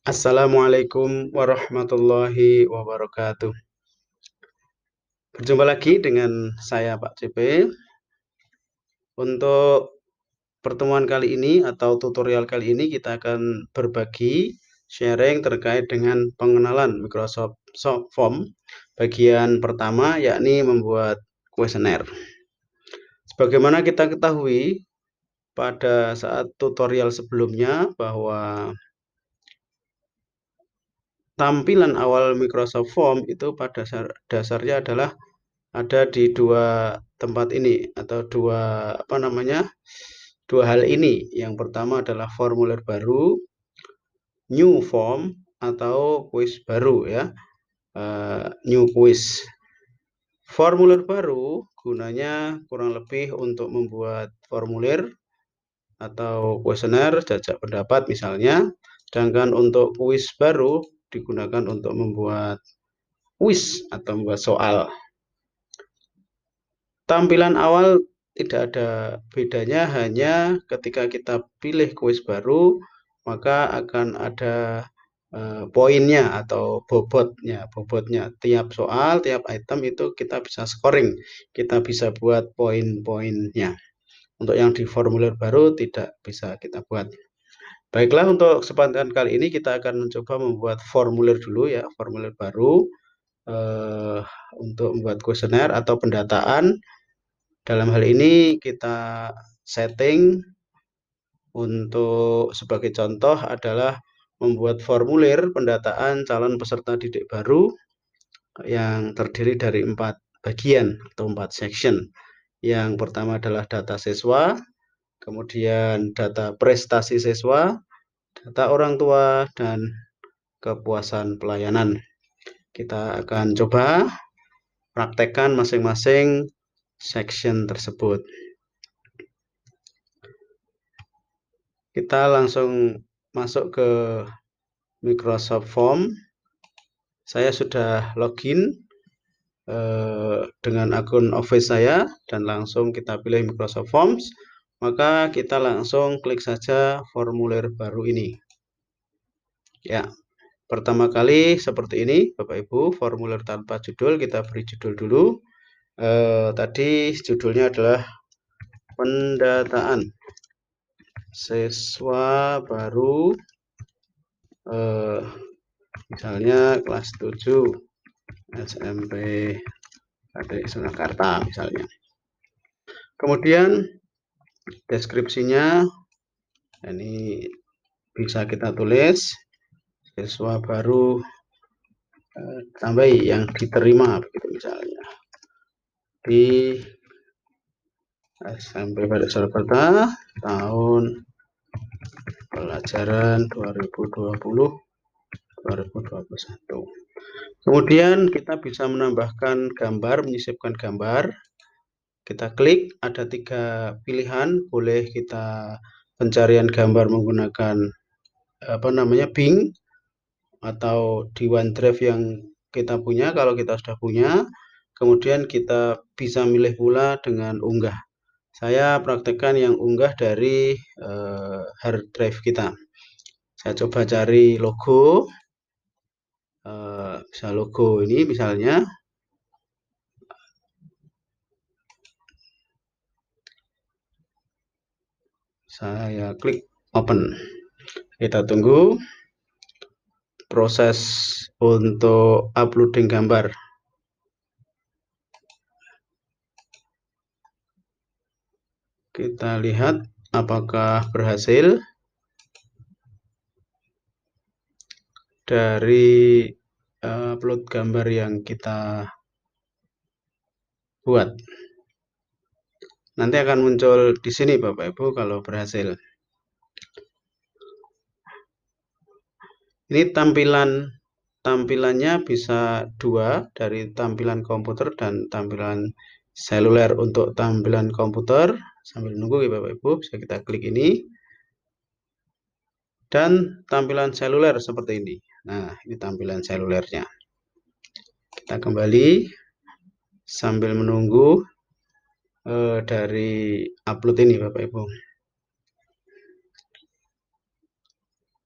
Assalamualaikum warahmatullahi wabarakatuh. Berjumpa lagi dengan saya Pak CP. Untuk pertemuan kali ini atau tutorial kali ini kita akan berbagi sharing terkait dengan pengenalan Microsoft Form bagian pertama yakni membuat kuesioner. Sebagaimana kita ketahui pada saat tutorial sebelumnya bahwa tampilan awal Microsoft Form itu pada dasarnya adalah ada di dua tempat ini atau dua hal ini. Yang pertama adalah formulir baru, new form atau quiz baru ya, new quiz. Formulir baru gunanya kurang lebih untuk membuat formulir atau kuesioner jajak pendapat misalnya, sedangkan untuk quiz baru digunakan untuk membuat quiz atau membuat soal. Tampilan awal tidak ada bedanya, hanya ketika kita pilih kuis baru maka akan ada poinnya atau bobotnya tiap soal, tiap item itu kita bisa scoring, kita bisa buat poin-poinnya. Untuk yang di formulir baru tidak bisa kita buat. Baiklah, untuk kesempatan kali ini kita akan mencoba membuat formulir dulu ya, formulir baru untuk membuat kuesioner atau pendataan. Dalam hal ini kita setting untuk sebagai contoh adalah membuat formulir pendataan calon peserta didik baru yang terdiri dari 4 bagian atau 4 section. Yang pertama adalah data siswa, kemudian data prestasi siswa, data orang tua, dan kepuasan pelayanan. Kita akan coba praktekkan masing-masing section tersebut. Kita langsung masuk ke Microsoft Form. Saya sudah login dengan akun Office saya dan langsung kita pilih Microsoft Forms. Maka kita langsung klik saja formulir baru ini. Ya, pertama kali seperti ini Bapak Ibu, formulir tanpa judul. Kita beri judul dulu. Tadi judulnya adalah pendataan siswa baru, misalnya kelas 7 SMP Adik Surakarta misalnya. Kemudian deskripsinya ini bisa kita tulis siswa baru sampai yang diterima begitu misalnya di SMP Adik Surakarta tahun pelajaran 2020-2021. Kemudian kita bisa menambahkan gambar, menyisipkan gambar. Kita klik, ada 3 pilihan, boleh kita pencarian gambar menggunakan Bing atau di OneDrive yang kita punya. Kalau kita sudah punya, kemudian kita bisa milih pula dengan unggah. Saya praktekkan yang unggah dari hard drive kita. Saya coba cari logo, bisa logo ini misalnya. Saya klik open. Kita tunggu proses untuk uploading gambar. Kita lihat apakah berhasil. Dari upload gambar yang kita buat. Nanti akan muncul di sini Bapak Ibu kalau berhasil. Ini tampilannya bisa 2, dari tampilan komputer dan tampilan seluler. Untuk tampilan komputer, sambil nunggu ya Bapak Ibu, bisa kita klik ini. Dan tampilan seluler seperti ini. Nah, ini tampilan selulernya. Kita kembali sambil menunggu dari upload ini Bapak Ibu.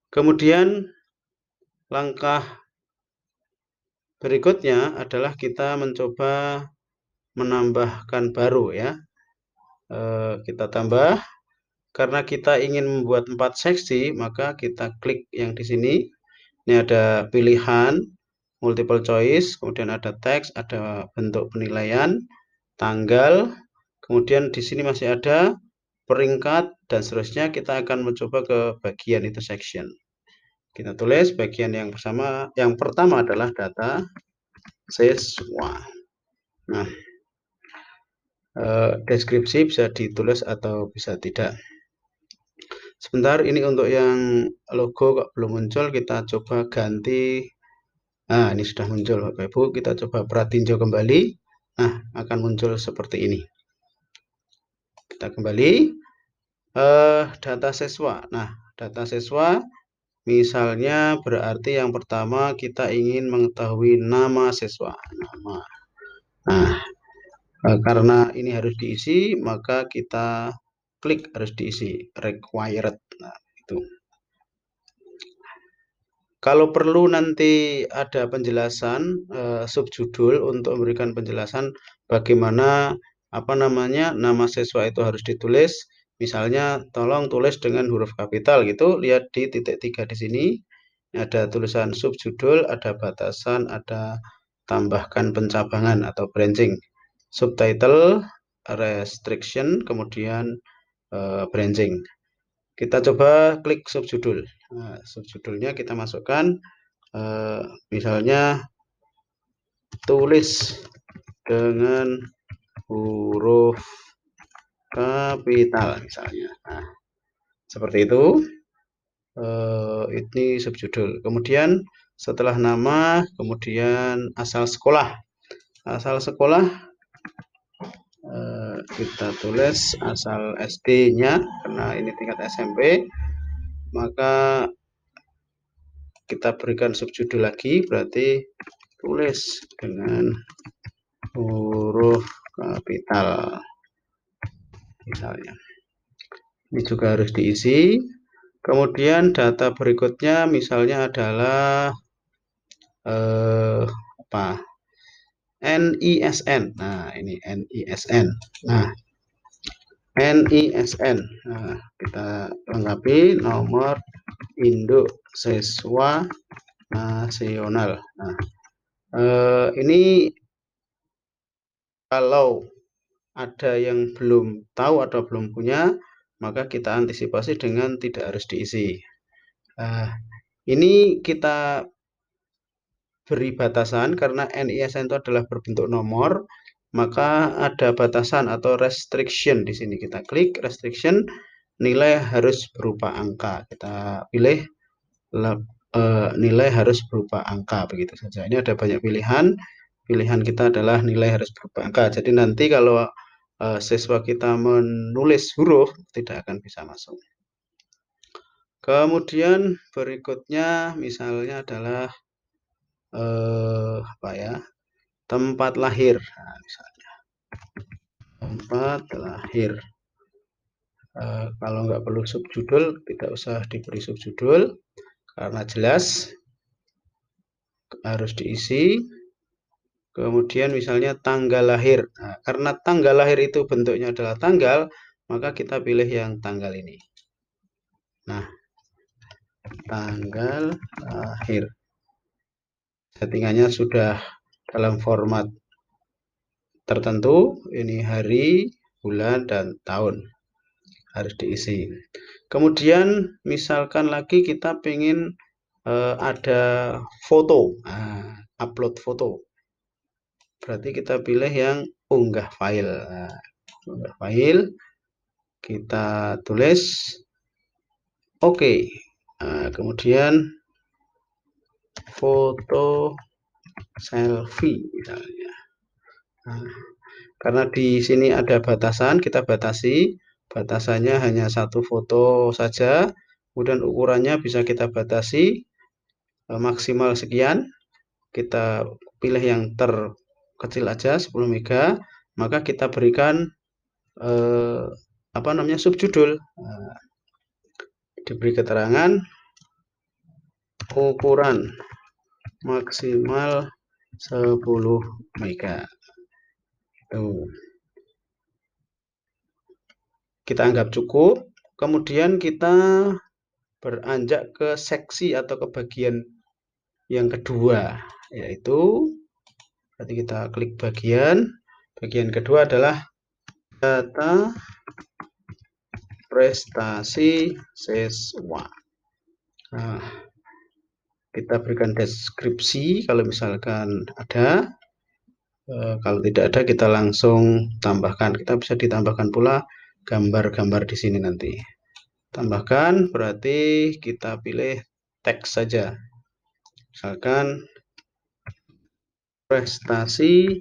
Kemudian Langkah berikutnya adalah kita mencoba menambahkan baru ya. Kita tambah. Karena kita ingin membuat 4 seksi, maka kita klik yang di sini. Ini ada pilihan, multiple choice, kemudian ada teks, ada bentuk penilaian, tanggal, kemudian di sini masih ada peringkat, dan seterusnya. Kita akan mencoba ke bagian itu section. Kita tulis bagian yang pertama adalah data siswa. Nah, deskripsi bisa ditulis atau bisa tidak. Sebentar, ini untuk yang logo kok belum muncul, kita coba ganti. Nah, ini sudah muncul Bapak Ibu, kita coba pratinjau kembali. Nah, akan muncul seperti ini. Kita kembali data siswa. Nah, data siswa misalnya berarti yang pertama kita ingin mengetahui nama siswa. Nama. Nah, karena ini harus diisi, maka kita klik harus diisi, required. Nah, itu. Kalau perlu nanti ada penjelasan subjudul untuk memberikan penjelasan bagaimana nama siswa itu harus ditulis. Misalnya tolong tulis dengan huruf kapital gitu. Lihat di titik 3 di sini. Ada tulisan subjudul, ada batasan, ada tambahkan pencabangan atau branching. Subtitle, restriction, kemudian branching. Kita coba klik subjudul. Nah, subjudulnya kita masukkan misalnya tulis dengan huruf kapital misalnya. Nah, seperti itu. Ini subjudul. Kemudian setelah nama, kemudian asal sekolah. Asal sekolah kita tulis asal SD-nya karena ini tingkat SMP. Maka kita berikan subjudul lagi, berarti tulis dengan huruf kapital misalnya. Ini juga harus diisi. Kemudian data berikutnya misalnya adalah NISN. Nah, ini NISN. Nah, NISN. Nah, kita lengkapi nomor induk siswa nasional. Nah, ini kalau ada yang belum tahu atau belum punya, maka kita antisipasi dengan tidak harus diisi. Ini kita beri batasan karena NISN itu adalah berbentuk nomor, maka ada batasan atau restriction di sini. Kita klik restriction, nilai harus berupa angka. Kita pilih nilai harus berupa angka, begitu saja. Ini ada banyak pilihan. Pilihan kita adalah nilai harus berupa angka. Jadi nanti kalau siswa kita menulis huruf tidak akan bisa masuk. Kemudian berikutnya misalnya adalah tempat lahir. Nah, misalnya tempat lahir. Kalau nggak perlu subjudul, tidak usah diberi subjudul karena jelas harus diisi. Kemudian misalnya tanggal lahir. Nah, karena tanggal lahir itu bentuknya adalah tanggal, maka kita pilih yang tanggal ini. Nah, tanggal lahir. Settingannya sudah dalam format tertentu. Ini hari, bulan, dan tahun. Harus diisi. Kemudian misalkan lagi kita ingin ada foto. Nah, upload foto. Berarti kita pilih yang unggah file. Nah, unggah file, kita tulis oke. Nah, kemudian foto selfie misalnya. Nah, karena di sini ada batasan, kita batasi. Batasannya hanya satu foto saja. Kemudian ukurannya bisa kita batasi maksimal sekian. Kita pilih yang terkecil aja 10 mega, maka kita berikan subjudul. Diberi keterangan ukuran maksimal 10 mega. Tuh. Kita anggap cukup. Kemudian kita beranjak ke seksi atau ke bagian yang kedua, yaitu berarti kita klik bagian. Bagian kedua adalah data prestasi siswa. Nah, kita berikan deskripsi kalau misalkan ada. Kalau tidak ada kita langsung tambahkan. Kita bisa ditambahkan pula gambar-gambar di sini nanti. Tambahkan berarti kita pilih teks saja. Misalkan prestasi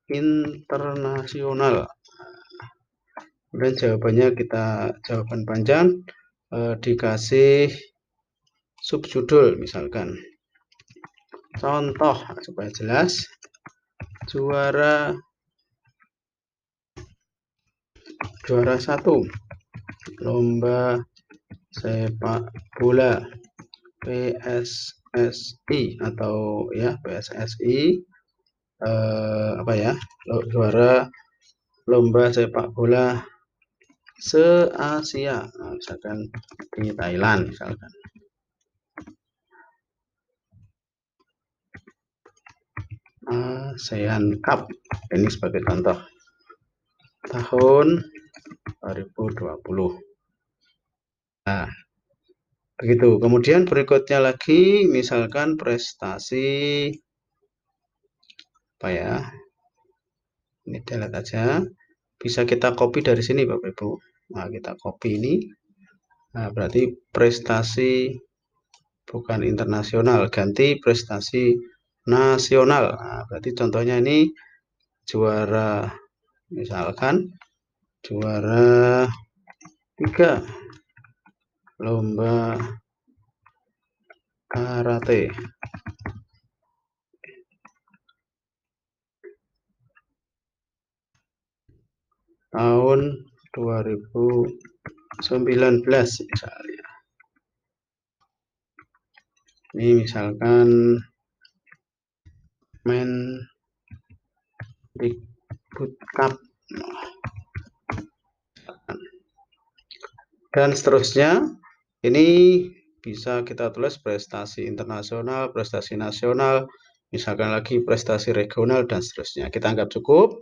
internasional. Kemudian jawabannya kita jawaban panjang, dikasih subjudul misalkan. Contoh supaya jelas, juara 1 lomba sepak bola PSSI atau ya PSSI juara lomba sepak bola se-Asia, misalkan di Thailand misalkan. ASEAN Cup ini sebagai contoh tahun 2020. Nah, begitu. Kemudian berikutnya lagi misalkan prestasi apa ya? Ini delete aja. Bisa kita copy dari sini Bapak Ibu. Nah, kita copy ini. Nah, berarti prestasi bukan internasional, ganti prestasi nasional. Nah, berarti contohnya ini juara, misalkan juara 3 lomba karate. Tahun 2019 misalnya. Ini misalkan Mendikbud Cup dan seterusnya. Ini bisa kita tulis prestasi internasional, prestasi nasional, misalkan lagi prestasi regional dan seterusnya. Kita anggap cukup.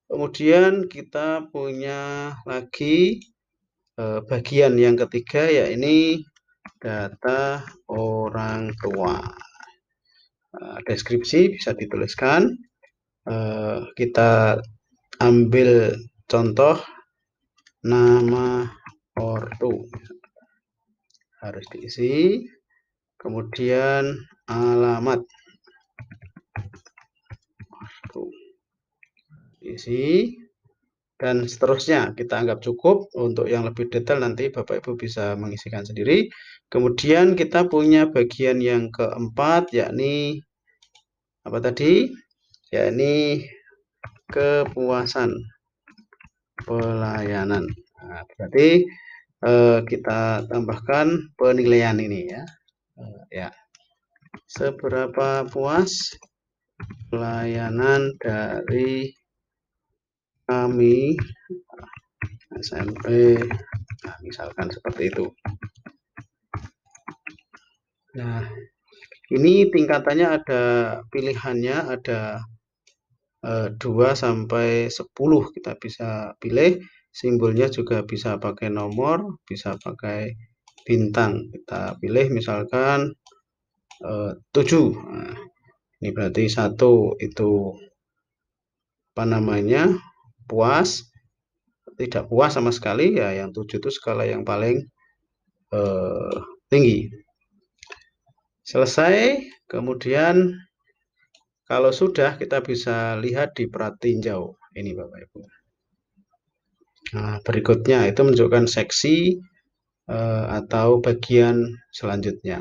Kemudian kita punya lagi bagian yang ketiga, yaitu data orang tua. Deskripsi bisa dituliskan. Kita ambil contoh nama ortu harus diisi, kemudian alamat diisi, dan seterusnya. Kita anggap cukup. Untuk yang lebih detail nanti Bapak Ibu bisa mengisikan sendiri. Kemudian kita punya bagian yang keempat, yakni apa tadi? Yakni kepuasan pelayanan. Nah, berarti kita tambahkan penilaian ini ya. Ya. Seberapa puas pelayanan dari kami SMP, nah, misalkan seperti itu. Nah, ini tingkatannya ada pilihannya, ada 2 sampai 10 kita bisa pilih. Simbolnya juga bisa pakai nomor, bisa pakai bintang. Kita pilih misalkan 7. Nah, ini berarti 1 itu apa namanya? Puas, tidak puas sama sekali ya. Yang 7 itu skala yang paling tinggi. Selesai. Kemudian kalau sudah, kita bisa lihat di pratinjau ini Bapak Ibu. Nah, berikutnya itu menunjukkan seksi atau bagian selanjutnya.